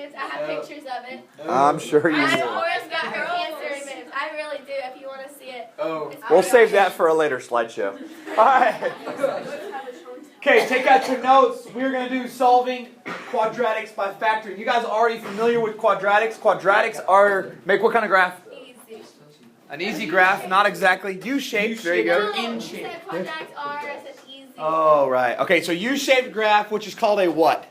derivatives. I have pictures of it. I'm sure you I do. Laura's got her pants derivatives. I really do. If you want to see it. We'll save that for a later slideshow. All right. Okay, take out your notes. We're going to do solving quadratics by factoring. You guys are already familiar with quadratics. Quadratics make what kind of graph? Easy. An easy graph, not exactly. U-shaped. There you go. In shape. Quadratics are. I said easy. Oh, right. Okay, so U-shaped graph, which is called a what?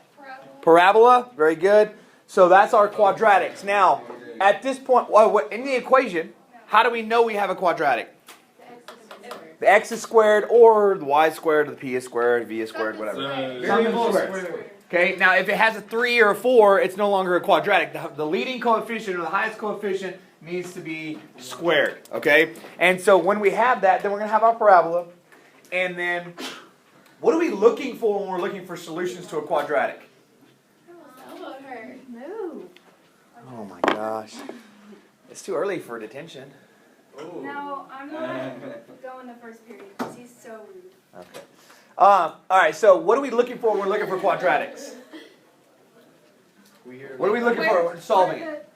Parabola. Very good. So that's our quadratics. Now, at this point, in the equation, how do we know we have a quadratic? The x is squared, or the y squared, or the p is squared, v is squared, whatever. Variable squared. Okay, now if it has a 3 or a 4, it's no longer a quadratic. The leading coefficient, or the highest coefficient, needs to be squared. Okay? And so when we have that, then we're going to have our parabola. And then, what are we looking for when we're looking for solutions to a quadratic? Oh my gosh. It's too early for detention. No, I'm not going the first period because he's so rude. Okay. All right, so what are we looking for when we're looking for quadratics? What are we looking for when solving it?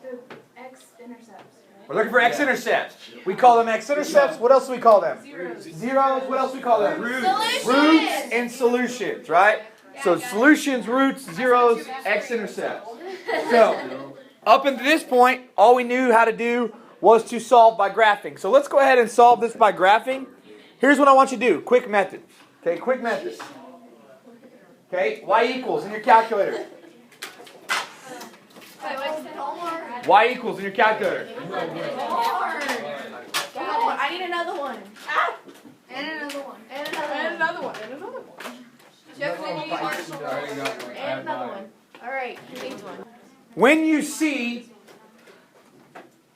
The x-intercepts, right? We're looking for x-intercepts. We call them x-intercepts. What else do we call them? Zeros. What else do we call them? Roots. Roots and solutions, right? So solutions, roots, zeros, x-intercepts. So up until this point, all we knew how to do was to solve by graphing. So let's go ahead and solve this by graphing. Here's what I want you to do. Quick method. Okay, quick method. Okay, y equals in your calculator. Y equals in your calculator. I need another one. And another one. And another one. And another one. And another one. All right, who needs one? When you see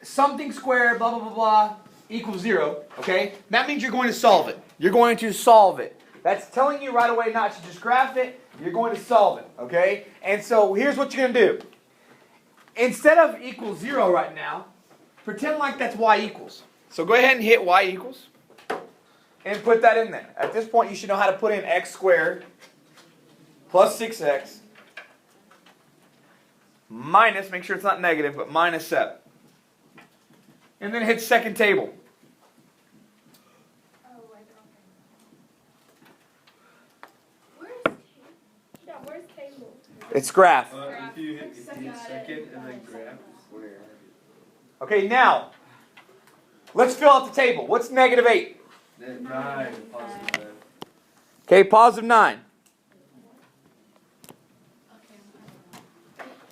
something squared, blah, blah, blah, blah, equals 0, okay, that means you're going to solve it. You're going to solve it. That's telling you right away not to just graph it. You're going to solve it, okay? And so here's what you're going to do. Instead of equals 0 right now, pretend like that's y equals. So go ahead and hit y equals and put that in there. At this point, you should know how to put in x squared plus 6x minus, make sure it's not negative, but minus 7. And then hit second table. Where's table? It's graph. If you hit second and then graph. Okay, now, let's fill out the table. What's negative 8? 9, positive 9. Okay, positive 9.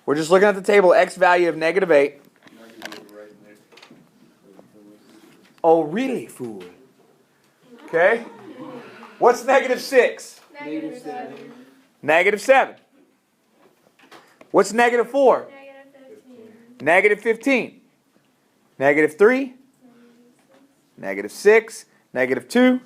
We're just looking at the table, x value of negative 8. Oh, really, fool? Okay. What's negative 6? Negative 7. Negative 7. What's negative 4? Negative 15. Negative 15. Negative 3. Negative 6. Negative 2.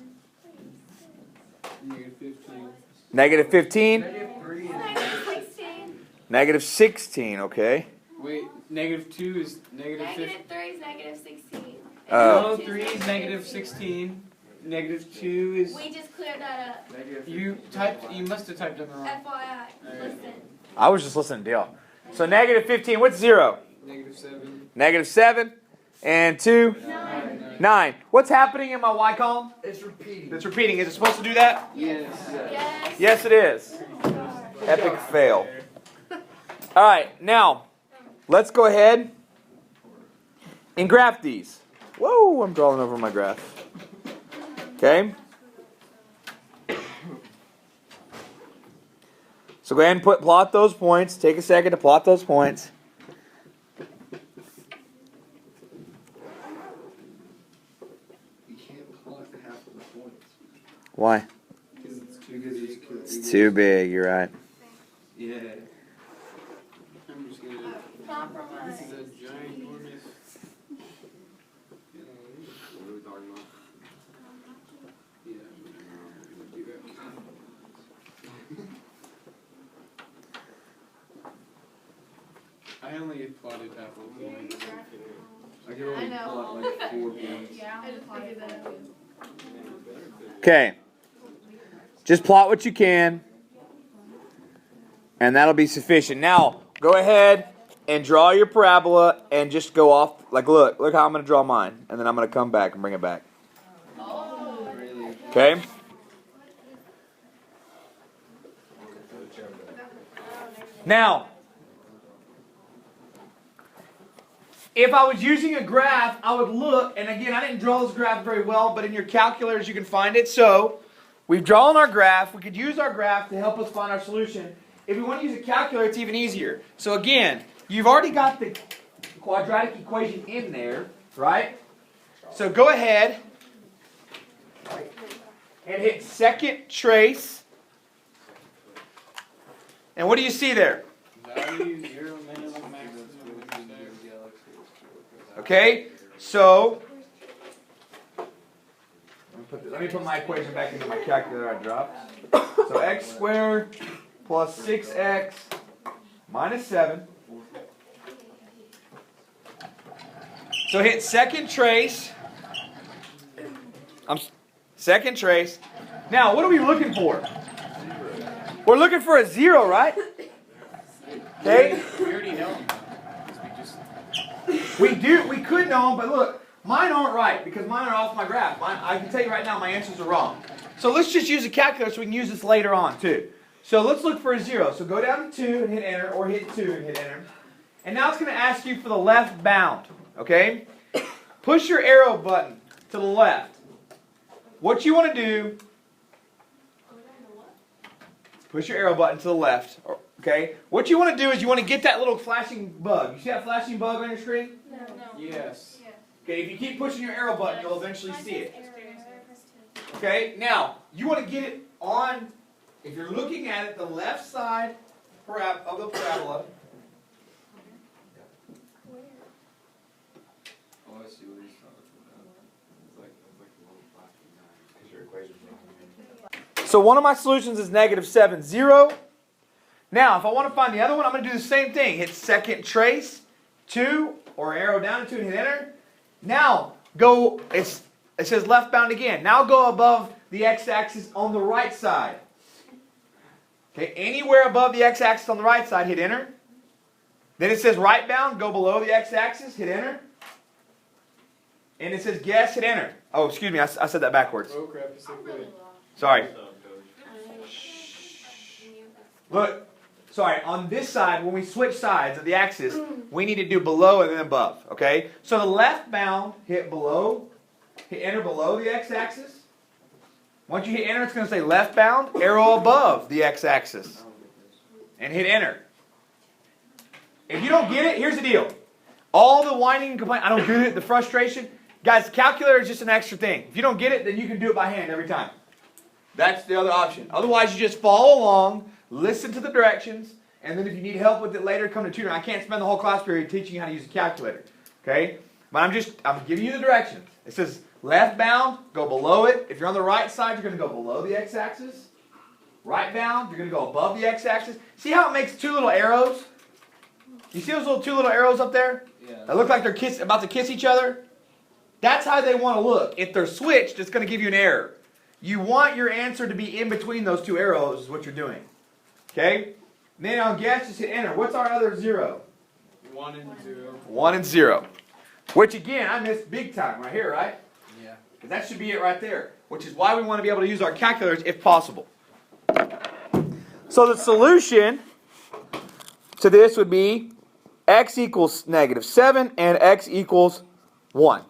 Negative 15. Negative 15. Negative 3 and Negative 16. Negative 16, okay. wait, negative 2 is negative 15. Negative 3 is negative 16. No, 3 is negative 16. Negative 2 is. We just cleared that up. You must have typed in the wrong. FYI. Listen. I was just listening to y'all. So negative 15, what's 0? Negative 7. Negative 7. And 2? 9. 9. What's happening in my y column? It's repeating. It's repeating. Is it supposed to do that? Yes. Yes. Yes, it is. Epic fail. All right, now, let's go ahead and graph these. Whoa, I'm drawing over my graph. Okay. So go ahead and plot those points. Take a second to plot those points. You can't plot half of the points. Why? Because it's too good. It's too big, you're right. Yeah. I'm just gonna. Compromise. This is a giant, enormous. What are we talking about? Yeah, I'm gonna do that. I only plotted half of the points. I can only plot like 4 points. I just figured that out. Okay. Just plot what you can. And that'll be sufficient. Now, go ahead and draw your parabola and just go off. Like, look how I'm going to draw mine. And then I'm going to come back and bring it back. Okay? Now, if I was using a graph, I would look, and again, I didn't draw this graph very well, but in your calculators you can find it. So, we've drawn our graph. We could use our graph to help us find our solution. If we want to use a calculator, it's even easier. So again, you've already got the quadratic equation in there, right? So go ahead and hit second trace. And what do you see there? Value 0, minimum, maximum. Okay, so let me put my equation back into my calculator I dropped. So x squared plus 6x minus 7. So hit second trace. Second trace. Now, what are we looking for? We're looking for a 0, right? Okay. We already know. We could know them, but look, mine aren't right because mine are off my graph. I can tell you right now my answers are wrong. So let's just use a calculator so we can use this later on too. So let's look for a 0. So go down to 2 and hit enter, or hit 2 and hit enter. And now it's going to ask you for the left bound. Okay? Push your arrow button to the left. What you want to do, push your arrow button to the left. Okay? What you want to do is you want to get that little flashing bug. You see that flashing bug on your screen? No. Yes. Okay, if you keep pushing your arrow button, you'll eventually see it. Okay, now, you want to get it on, if you're looking at it, the left side of the parabola. Oh, I see what he's talking about. It's like a little plastic knife. So one of my solutions is -7, 0. Now, if I want to find the other one, I'm going to do the same thing. Hit second trace, 2, or arrow down to 2 and hit enter. Now, go, it says left bound again. Now go above the x-axis on the right side. Okay, anywhere above the x-axis on the right side, hit enter. Then it says right bound, go below the x-axis, hit enter. And it says guess, hit enter. Oh, excuse me, I said that backwards. Oh crap, it's so good. Sorry. Look, sorry, on this side, when we switch sides of the axis, we need to do below and then above, okay? So the left bound, hit below, hit enter below the x-axis. Once you hit enter, it's going to say left bound, arrow above the x-axis. And hit enter. If you don't get it, here's the deal. All the whining and complaining, I don't get it, the frustration. Guys, calculator is just an extra thing. If you don't get it, then you can do it by hand every time. That's the other option. Otherwise, you just follow along, listen to the directions, and then if you need help with it later, come to tutor. I can't spend the whole class period teaching you how to use a calculator. Okay? But I'm giving you the directions. It says left bound, go below it. If you're on the right side, you're going to go below the x-axis. Right bound, you're going to go above the x-axis. See how it makes 2 little arrows? You see those 2 little arrows up there? Yeah. That look like they're about to kiss each other? That's how they want to look. If they're switched, it's going to give you an error. You want your answer to be in between those 2 arrows is what you're doing. Okay? Then on guess, just hit enter. What's our other 0? 1 and 0. 1 and 0. Which again, I missed big time right here, right? Yeah. Because that should be it right there. Which is why we want to be able to use our calculators if possible. So the solution to this would be x equals -7 and x equals 1.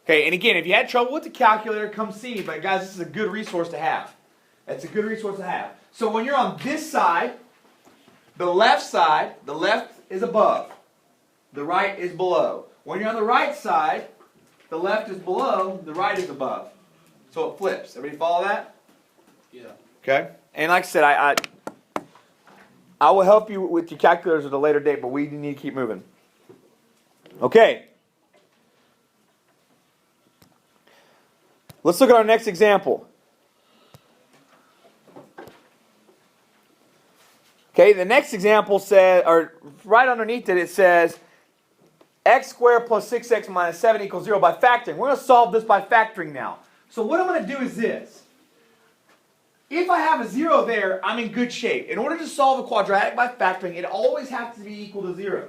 Okay, and again, if you had trouble with the calculator, come see me. But guys, this is a good resource to have. It's a good resource to have. So when you're on this side, the left is above. The right is below. When you're on the right side, the left is below, the right is above. So it flips. Everybody follow that? Yeah. Okay. And like I said, I will help you with your calculators at a later date, but we need to keep moving. Okay. Let's look at our next example. Okay, the next example says, or right underneath it, it says x squared plus 6x minus 7 equals 0 by factoring. We're going to solve this by factoring now. So what I'm going to do is this. if I have a 0 there, I'm in good shape. In order to solve a quadratic by factoring, it always has to be equal to 0.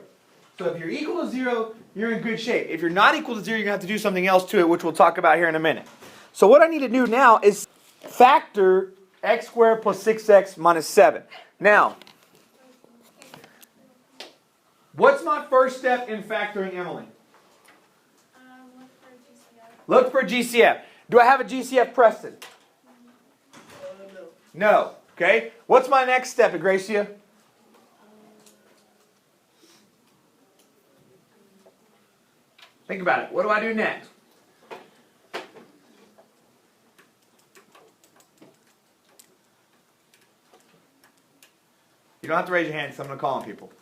So if you're equal to 0, you're in good shape. If you're not equal to 0, you're going to have to do something else to it, which we'll talk about here in a minute. So what I need to do now is factor x squared plus 6x minus 7. Now, what's my first step in factoring, Emily? Look for a GCF. Do I have a GCF, Preston? No. Okay. What's my next step, Gracia? Think about it. What do I do next? You don't have to raise your hand because I'm going to call on people.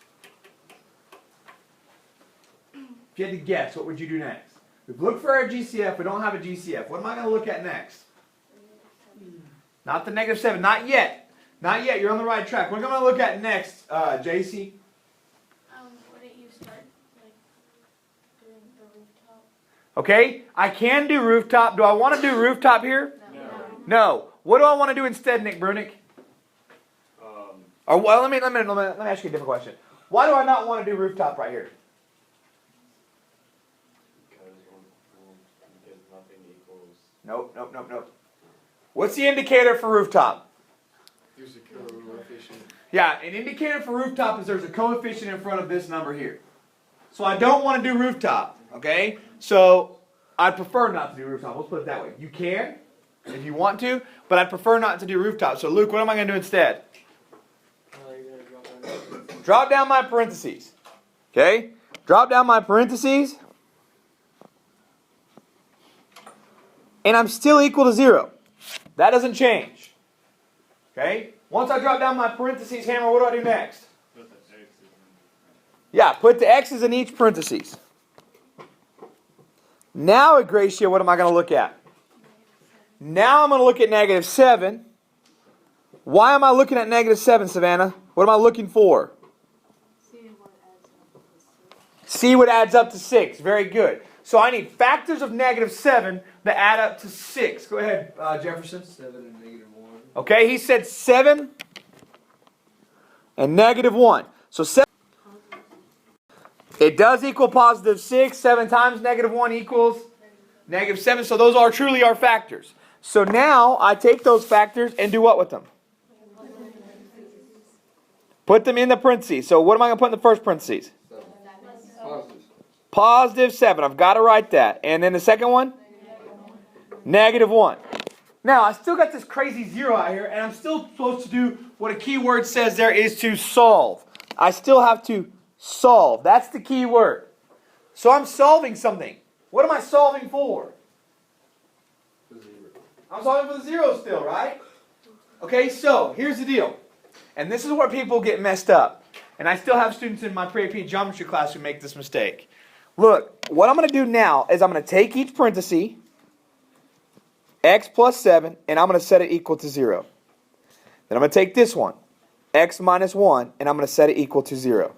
If you had to guess, what would you do next? We've looked for our GCF. We don't have a GCF. What am I going to look at next? Not the negative 7. Not yet. Not yet. You're on the right track. What am I going to look at next, JC? Wouldn't you start doing the rooftop? Okay. I can do rooftop. Do I want to do rooftop here? No. What do I want to do instead, Nick Brunick? Or well, let me ask you a different question. Why do I not want to do rooftop right here? Because nothing equals. Nope. What's the indicator for rooftop? There's a coefficient. Yeah, an indicator for rooftop is there's a coefficient in front of this number here. So I don't want to do rooftop, okay? So I'd prefer not to do rooftop. Let's put it that way. You can, if you want to, but I'd prefer not to do rooftop. So Luke, what am I going to do instead? Drop down my parentheses. Okay? Drop down my parentheses. And I'm still equal to 0. That doesn't change. Okay? Once I drop down my parentheses, Hammer, what do I do next? Put the x's in. Yeah, put the x's in each parentheses. Now, Gracia, what am I going to look at? Now I'm going to look at negative 7. Why am I looking at negative 7, Savannah? What am I looking for? See what adds up to 6. Very good. So I need factors of negative 7 that add up to 6. Go ahead, Jefferson. 7 and negative 1. Okay, he said 7 and negative 1. So 7. It does equal positive 6. 7 times negative 1 equals negative 7. So those are truly our factors. So now I take those factors and do what with them? Put them in the parentheses. So what am I going to put in the first parentheses? Positive 7. I've got to write that. And then the second one? Negative 1. Now, I still got this crazy 0 out here, and I'm still supposed to do what a keyword says there is to solve. I still have to solve. That's the key word. So I'm solving something. What am I solving for? I'm solving for the 0 still, right? Okay, so here's the deal. And this is where people get messed up. And I still have students in my pre-AP geometry class who make this mistake. Look, what I'm going to do now is I'm going to take each parenthesis, x plus 7, and I'm going to set it equal to 0. Then I'm going to take this one, x minus 1, and I'm going to set it equal to 0.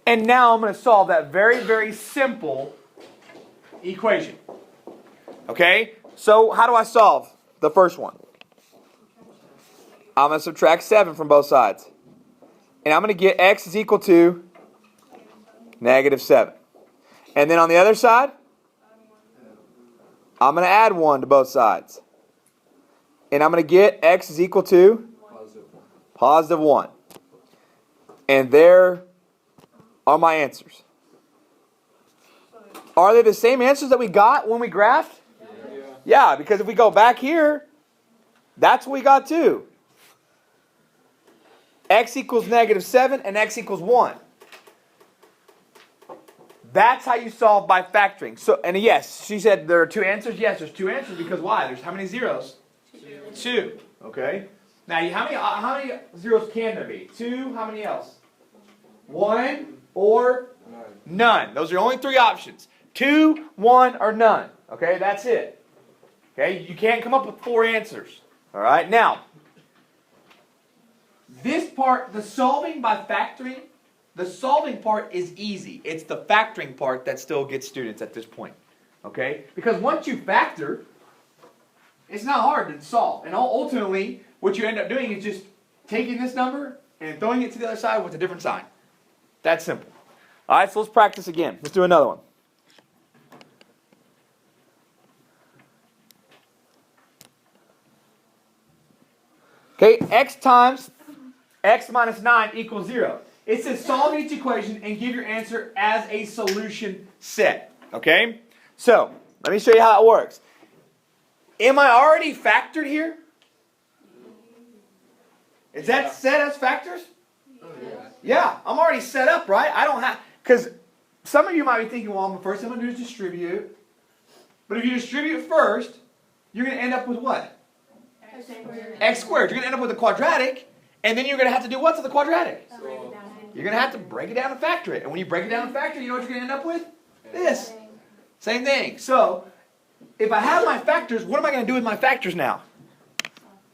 And now I'm going to solve that very, very simple equation. Okay? So how do I solve the first one? I'm going to subtract 7 from both sides. And I'm going to get x is equal to negative 7. And then on the other side, I'm going to add 1 to both sides. And I'm going to get x is equal to positive 1. And there are my answers. Are they the same answers that we got when we graphed? Yeah, because if we go back here, that's what we got too. X equals negative 7 and x equals 1. That's how you solve by factoring. So, and yes, she said there are 2 answers. Yes, there's 2 answers because why? There's how many zeros? 2. Okay. Now, how many zeros can there be? 2. How many else? 1 or none. Those are only 3 options. 2, 1, or none. Okay, that's it. Okay, you can't come up with 4 answers. All right. Now, this part, the solving by factoring. The solving part is easy. It's the factoring part that still gets students at this point. Okay? Because once you factor, It's not hard to solve. And ultimately, what you end up doing is just taking this number and throwing it to the other side with a different sign. That's simple. All right, so let's practice again. Let's do another one. Okay, x times x minus 9 equals 0. It says solve each equation and give your answer as a solution set. Okay? So, let me show you how it works. Am I already factored here? Is that set as factors? Yeah, I'm already set up, right? I don't have, because some of you might be thinking, well, the first thing I'm going to do is distribute. But if you distribute first, you're going to end up with what? X squared. You're going to end up with a quadratic, and then you're going to have to do what to the quadratic? You're going to have to break it down and factor it. And when you break it down and factor it, you know what you're going to end up with? This. Same thing. So, if I have my factors, what am I going to do with my factors now?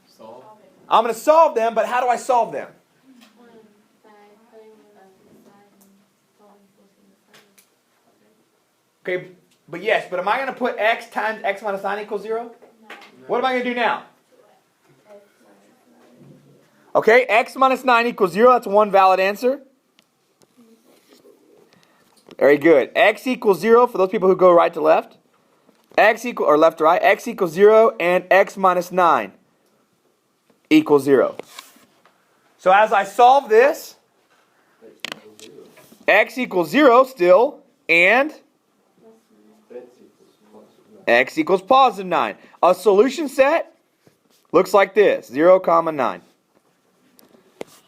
Solve. I'm going to solve them, but how do I solve them? Okay, but yes, but am I going to put x times x minus 9 equals 0? What am I going to do now? Okay, x minus 9 equals 0. That's one valid answer. Very good. X equals 0 for those people who go right to left. X equal, or left to right. X equals 0 and x minus 9 equals 0. So as I solve this, x equals 0 still, and x equals positive 9. A solution set looks like this, 0, 9.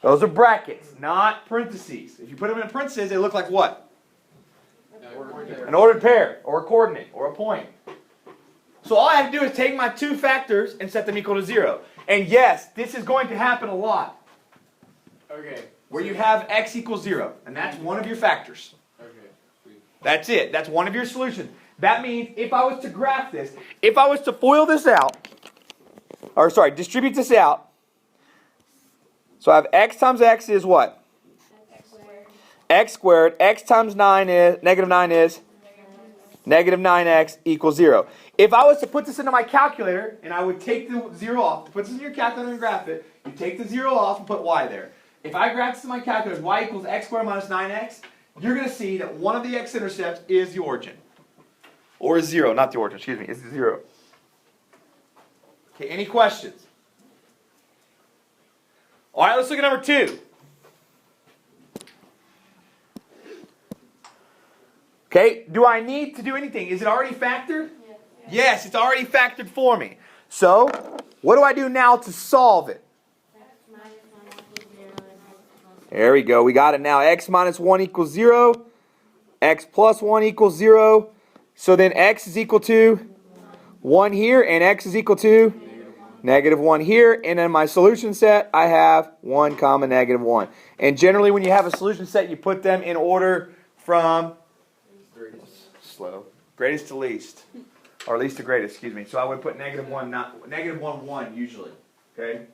Those are brackets, not parentheses. If you put them in parentheses, they look like what? An ordered pair, or a coordinate, or a point. So all I have to do is take my two factors and set them equal to 0. And yes, this is going to happen a lot. Okay. Where you have x equals 0, and that's one of your factors. Okay. That's it. That's one of your solutions. That means if I was to graph this, if I was to FOIL this out, or sorry, distribute this out, so I have x times x is what? X squared. X times 9 is, negative 9 is? Negative 9x equals 0. If I was to put this into my calculator, and I would take the 0 off, put this in your calculator and graph it, you take the 0 off and put y there. If I graph this in my calculator, y equals x squared minus 9x, you're going to see that one of the x-intercepts is the origin. Or is 0, not the origin, excuse me, it's 0. Okay, any questions? All right, let's look at number 2. Okay, do I need to do anything? Is it already factored? Yes, it's already factored for me. So, what do I do now to solve it? There we go, we got it now. X minus 1 equals 0. X plus 1 equals 0. So then x is equal to 1 here, and x is equal to negative 1 here. And in my solution set, I have 1 comma negative 1. And generally when you have a solution set, you put them in order from greatest to least. Or least to greatest, excuse me. So I would put negative 1, 1 usually. Okay?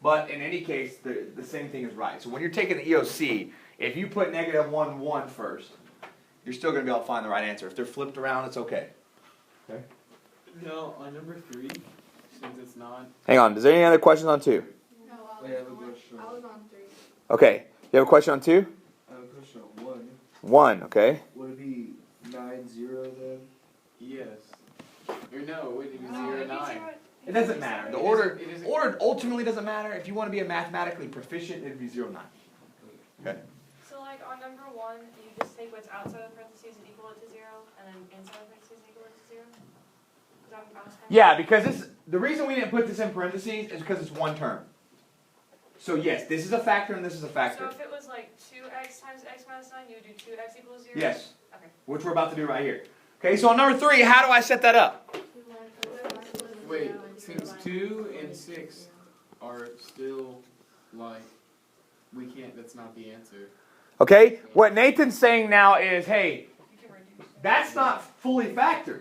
But in any case, the same thing is right. So when you're taking the EOC, if you put negative 1, 1 first, you're still going to be able to find the right answer. If they're flipped around, it's okay. Okay? No, on number 3, since it's not. Hang on. Is there any other questions on 2? No, I have a question. I was on 3. Okay. You have a question on 2? I have a question on 1. 1, okay. Would it be 9, 0 then? Yes. Or no, it would be 0, 9. It doesn't matter. The order ultimately doesn't matter. If you want to be a mathematically proficient, it'd be 0, 9. Okay. So like on number 1, you just take what's outside of parentheses and equal it to 0, and then inside of parentheses and equal it to 0? Is that what I'm saying? Yeah, because the reason we didn't put this in parentheses is because it's one term. So yes, this is a factor and this is a factor. So if it was like 2x times x minus 9, you would do 2x equals 0? Yes. Okay. Which we're about to do right here. Okay, so on number 3, how do I set that up? Wait, since 2 and 6 are still like, we can't, that's not the answer. Okay, what Nathan's saying now is, hey, You can reduce. that's not fully factored.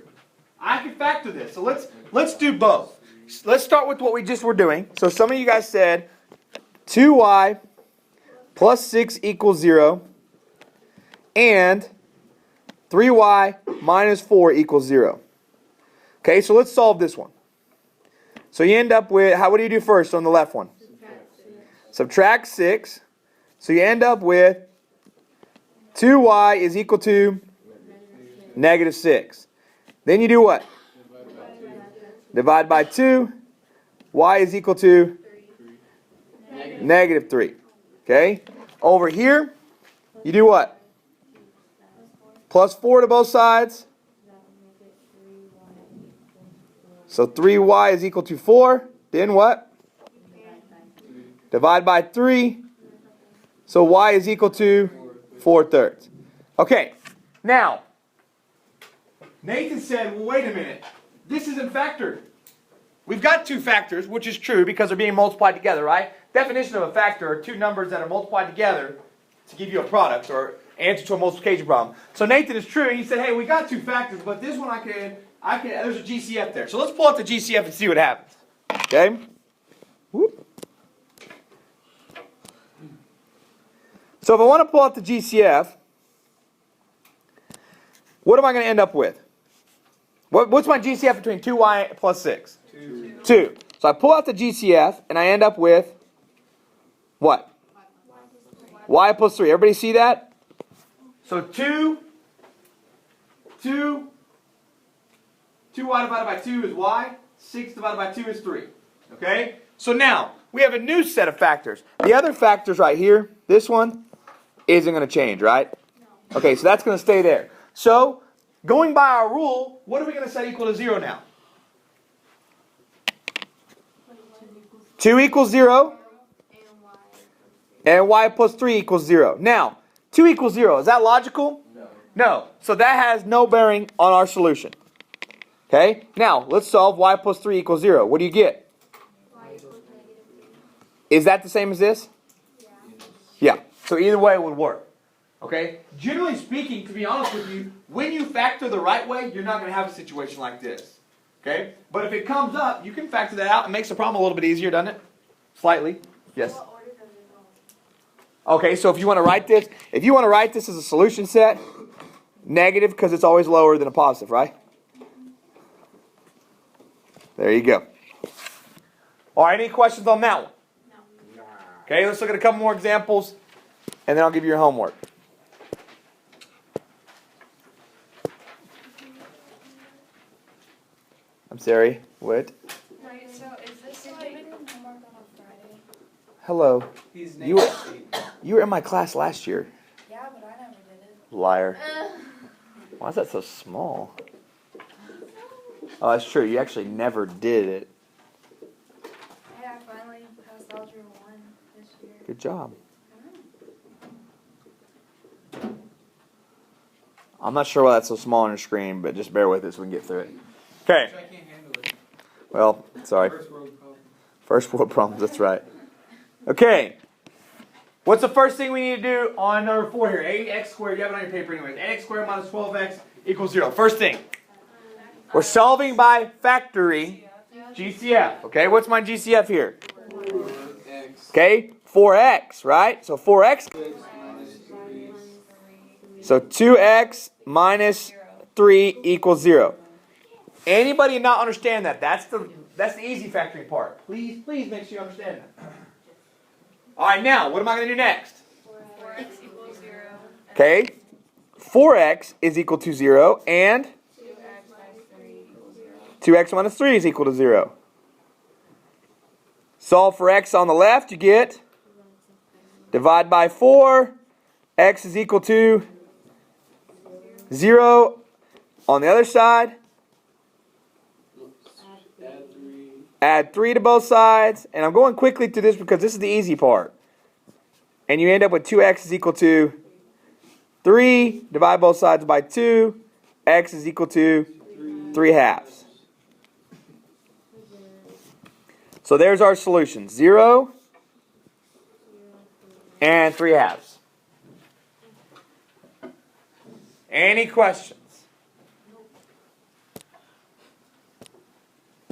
I can factor this. So let's do both. Let's start with what we just were doing. So some of you guys said 2y plus 6 equals 0 and 3y minus 4 equals 0. Okay, so let's solve this one. So you end up with, what do you do first on the left one? Subtract 6. So you end up with 2y is equal to negative 6. Then you do what? Divide by 2. Y is equal to negative 3. Okay? Over here, you do what? Plus 4 to both sides. So 3y is equal to 4. Then what? Divide by 3. So y is equal to 4/3. Okay. Now, Nathan said, well, wait a minute. This isn't factored. We've got two factors, which is true because they're being multiplied together, right? Definition of a factor are two numbers that are multiplied together to give you a product or answer to a multiplication problem. So Nathan is true. He said, hey, we got two factors, but this one there's a GCF there. So let's pull out the GCF and see what happens. Okay? Whoop. So if I want to pull out the GCF, what am I going to end up with? What's my GCF between 2y plus 6? 2. So I pull out the GCF and I end up with what? Y plus 3. Everybody see that? So 2y divided by 2 is y. 6 divided by 2 is 3. Okay? So now, we have a new set of factors. The other factors right here, this one, isn't going to change, right? Okay, so that's going to stay there. So, going by our rule, what are we going to set equal to 0 now? 2 equals 0. And y plus 3 equals 0. Now, 2 equals 0. Is that logical? No. No. So that has no bearing on our solution. Okay? Now, let's solve y plus 3 equals 0. What do you get? Is that the same as this? Yeah. So either way it would work. Okay? Generally speaking, to be honest with you, when you factor the right way, you're not going to have a situation like this. Okay? But if it comes up, you can factor that out. It makes the problem a little bit easier, doesn't it? Slightly. Yes. Okay, so if you want to write this as a solution set, negative because it's always lower than a positive, right? There you go. All right, any questions on that one? No. Okay, let's look at a couple more examples, and then I'll give you your homework. I'm sorry, what? Right, so is this like homework on a Friday? Hello. He's You were in my class last year. Yeah, but I never did it. Liar. Why is that so small? Oh, that's true. You actually never did it. Yeah, I finally passed Algebra 1 this year. Good job. I'm not sure why that's so small on your screen, but just bear with us so we can get through it. Okay. I can't handle it. Well, sorry. First world problem. First world problems, that's right. Okay. What's the first thing we need to do on number 4 here? 8x squared. You have it on your paper anyways. 8x squared minus 12x equals 0. First thing. We're solving by factoring GCF. Okay, what's my GCF here? 4x. Okay, 4x, right? So 4x. So 2x minus 3 equals 0. Anybody not understand that? That's the easy factoring part. Please make sure you understand that. All right, now, what am I going to do next? 4x equals 0. Okay, 4x is equal to 0, and 2x minus 3 equals 0. 2x minus 3 is equal to 0. Solve for x on the left, you get divide by 4, x is equal to 0. On the other side, add 3 to both sides, and I'm going quickly through this because this is the easy part. And you end up with 2x is equal to 3, divide both sides by 2, x is equal to 3 halves. So there's our solution, 0 and 3 halves. Any questions?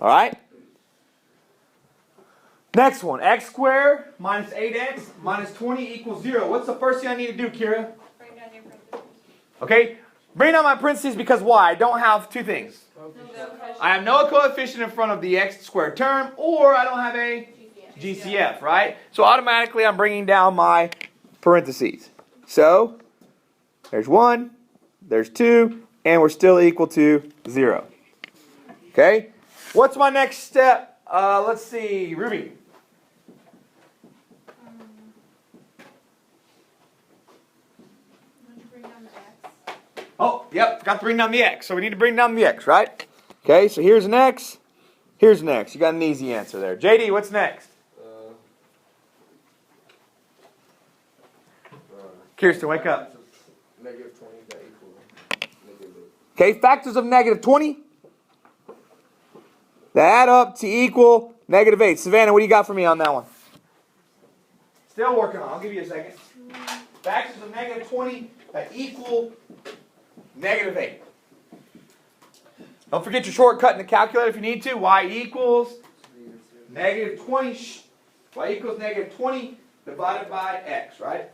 All right. Next one, x squared minus 8x minus 20 equals 0. What's the first thing I need to do, Kira? Bring down your parentheses. Okay, bring down my parentheses because why? I don't have two things. I have no coefficient in front of the x squared term, or I don't have a GCF, right? So automatically I'm bringing down my parentheses. So there's 1, there's 2, and we're still equal to 0. Okay? What's my next step? Let's see, Ruby. Oh, yep, got to bring down the x. So we need to bring down the x, right? Okay, so here's an x. Here's an x. You got an easy answer there. JD, what's next? Kirsten, wake up. Negative 20 that equal negative 8. Okay, factors of negative 20 that add up to equal negative 8. Savannah, what do you got for me on that one? Still working on it. I'll give you a second. Factors of negative 20 that equal negative 8. Don't forget your shortcut in the calculator if you need to. Y equals negative 20. Y equals negative 20 divided by x, right?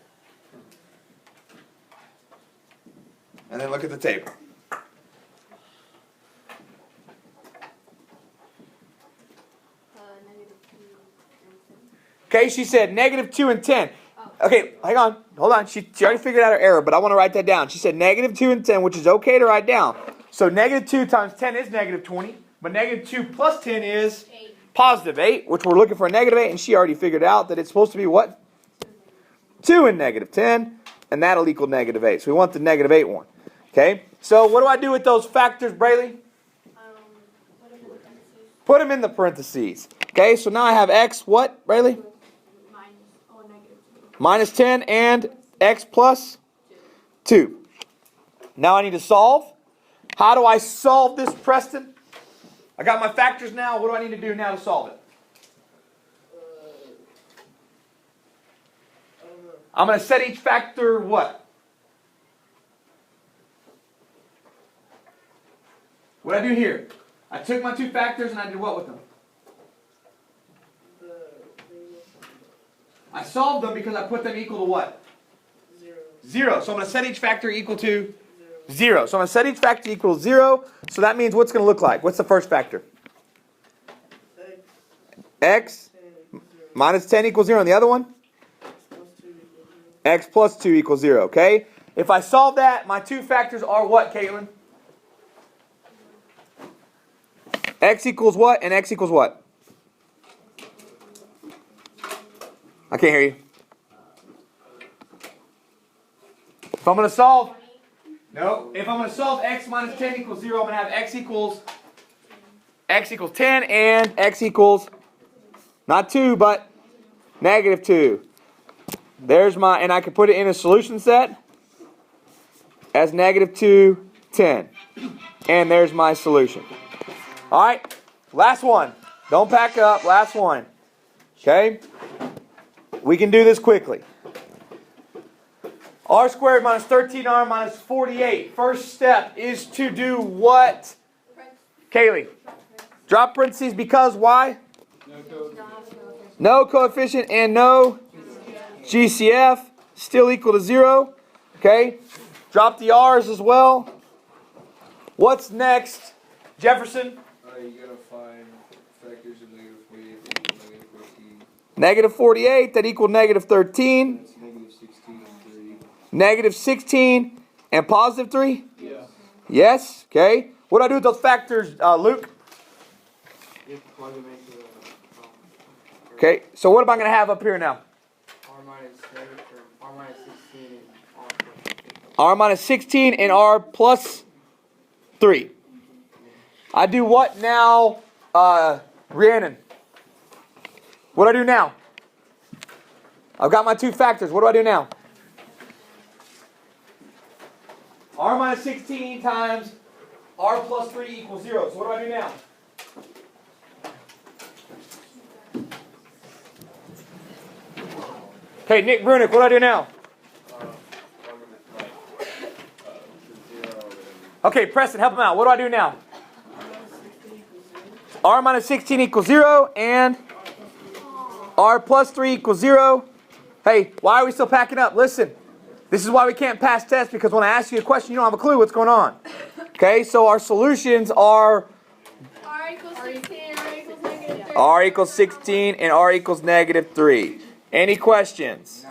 And then look at the table. Okay, she said negative 2 and 10. Okay, hang on. Hold on. She already figured out her error, but I want to write that down. She said negative 2 and 10, which is okay to write down. So negative 2 times 10 is negative 20, but negative 2 plus 10 is positive 8, which we're looking for a negative 8, and she already figured out that it's supposed to be what? 2 and negative 10, and that'll equal negative 8. So we want the negative 8 one. Okay, so what do I do with those factors, Brayley? Put them in the parentheses. Okay, so now I have x, what, Brayley? Minus 10 and x plus 2. Now I need to solve. How do I solve this, Preston? I got my factors now. What do I need to do now to solve it? I'm going to set each factor what? What did I do here? I took my two factors and I did what with them? I solved them because I put them equal to what? 0. So I'm going to set each factor equal to 0. So I'm going to set each factor equal to 0. So that means what's going to look like? What's the first factor? X minus 10 equals 0. And the other one? X plus 2 equals 0. Okay? If I solve that, my two factors are what, Caitlin? X equals what? And x equals what? I can't hear you. If I'm going to solve... No. If I'm going to solve x minus 10 equals 0, I'm going to have x equals 10 and x equals not 2, but negative 2. There's my... And I can put it in a solution set as negative 2, 10. And there's my solution. All right, last one. Don't pack up. Last one. Okay? We can do this quickly. R squared minus 13R minus 48. First step is to do what? Kaylee. Drop parentheses because why? No coefficient and no GCF. Still equal to 0. Okay? Drop the R's as well. What's next? Jefferson? You gotta find factors of negative 48 equal negative 14. Negative 48, that equal negative 13. That's negative 16 and 3. Negative 16 and positive 3? Yeah. Yes, okay. What do I do with those factors, Luke? You have to plug them into the... Okay, so what am I going to have up here now? R minus 7 or R minus 16 and R plus 3. R minus 16 and R plus 3. I do what now, Rhiannon? What do I do now? I've got my two factors. What do I do now? R minus 16 times R plus 3 equals 0. So what do I do now? Okay, Nick Brunick, what do I do now? Okay, Preston, help him out. What do I do now? R minus 16 equals 0 and R plus 3 equals 0. Hey, why are we still packing up? Listen, this is why we can't pass tests, because when I ask you a question, you don't have a clue what's going on. Okay, so our solutions are R equals 16, R equals negative 3. R equals 16 and R equals negative 3. Any questions?